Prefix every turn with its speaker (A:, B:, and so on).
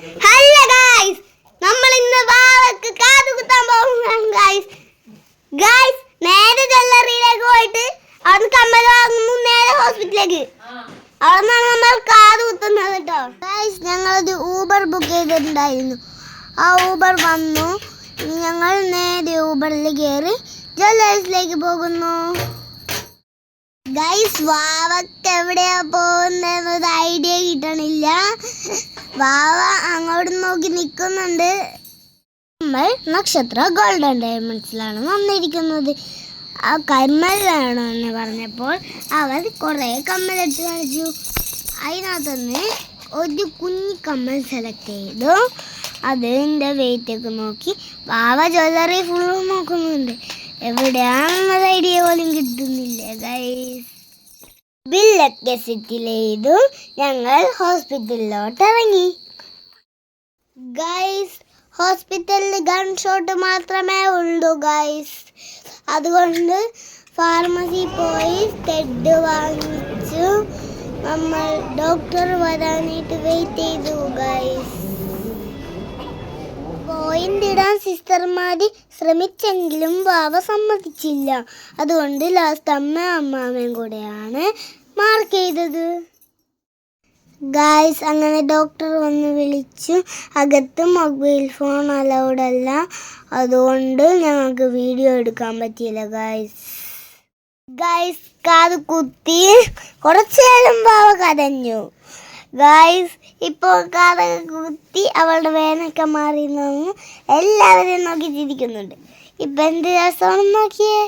A: Hello guys, നമ്മൾ ഇന്ന് വാവക്ക് കാത് കുത്താൻ പോകുന്നതാണ് ഗൈസ്. നേരെ ജ്വല്ലറിയിലേക്ക് പോയിട്ട് അവിടെ കമ്മൽ വാങ്ങുന്നു, നേരെ ഹോസ്പിറ്റലിലേക്ക്. അവിടെ നിന്നാണ് നമ്മൾ കാത് കുത്തുന്നത് കേട്ടോ. ഗൈസ്, ഞങ്ങളൊരു ഊബർ ബുക്ക് ചെയ്തിട്ടുണ്ടായിരുന്നു. ആ ഊബർ വന്നു. ഞങ്ങൾ നേരെ ഊബറിൽ കയറി ജ്വല്ലേഴ്സിലേക്ക് പോകുന്നു. ഗൈസ്, വാവക്ക് എവിടെയാ പോകുന്നതെന്നൊരു ഐഡിയ കിട്ടണില്ല. വാവ അങ്ങോട്ട് നോക്കി നിൽക്കുന്നുണ്ട്. നമ്മൾ നക്ഷത്ര ഗോൾഡൻ ഡയമണ്ട്സിലാണ് വന്നിരിക്കുന്നത്. ആ കമ്മൽ വേണമെന്ന് പറഞ്ഞപ്പോൾ അവർ കുറേ കമ്മലെടുത്ത് കാണിച്ചു. അതിനകത്തുനിന്ന് ഒരു കുഞ്ഞി കമ്മൽ സെലക്ട് ചെയ്തു. അതിൻ്റെ വെയിറ്റൊക്കെ നോക്കി വാവ ജ്വല്ലറി ഫുള്ളും നോക്കുന്നുണ്ട്. എവിടെയാണെന്നൊരു ഐഡിയ പോലും കിട്ടുന്നില്ല ഗൈസ്. ബില്ലൊക്കെ സെറ്റിൽ ചെയ്തു. ഞങ്ങൾ ഹോസ്പിറ്റലിലോട്ട് ഇറങ്ങി. ഗൈസ്, ഹോസ്പിറ്റലിൽ ഗൺ ഷോട്ട് മാത്രമേ ഉള്ളൂ ഗൈസ്. അതുകൊണ്ട് ഫാർമസി പോയി സ്റ്റഡ് വാങ്ങിച്ചു. നമ്മൾ ഡോക്ടർ വരാനായിട്ട് വെയിറ്റ് ചെയ്തു ഗൈസ്. പോയിന്റ് ഇടാൻ സിസ്റ്റർമാർ ശ്രമിച്ചെങ്കിലും വാവ സമ്മതിച്ചില്ല. അതുകൊണ്ട് ലാസ്റ്റ് അമ്മാമയും കൂടെയാണ് മാർക്ക് ചെയ്തത് ഗൈസ്. അങ്ങനെ ഡോക്ടർ വന്ന് വിളിച്ചു. അകത്ത് മൊബൈൽ ഫോൺ അലൗഡ് അല്ല. അതുകൊണ്ട് ഞങ്ങൾക്ക് വീഡിയോ എടുക്കാൻ പറ്റിയില്ല ഗൈസ്. കാത് കുത്തി കുറച്ചു നേരം വാവ കരഞ്ഞു ഗൈസ്. ഇപ്പോൾ കാതൊക്കെ കുത്തി അവളുടെ വേദനയൊക്കെ മാറി നിന്ന് എല്ലാവരെയും നോക്കി ചിരിക്കുന്നുണ്ട്. ഇപ്പം എന്ത് രസമാണെന്ന് നോക്കിയേ.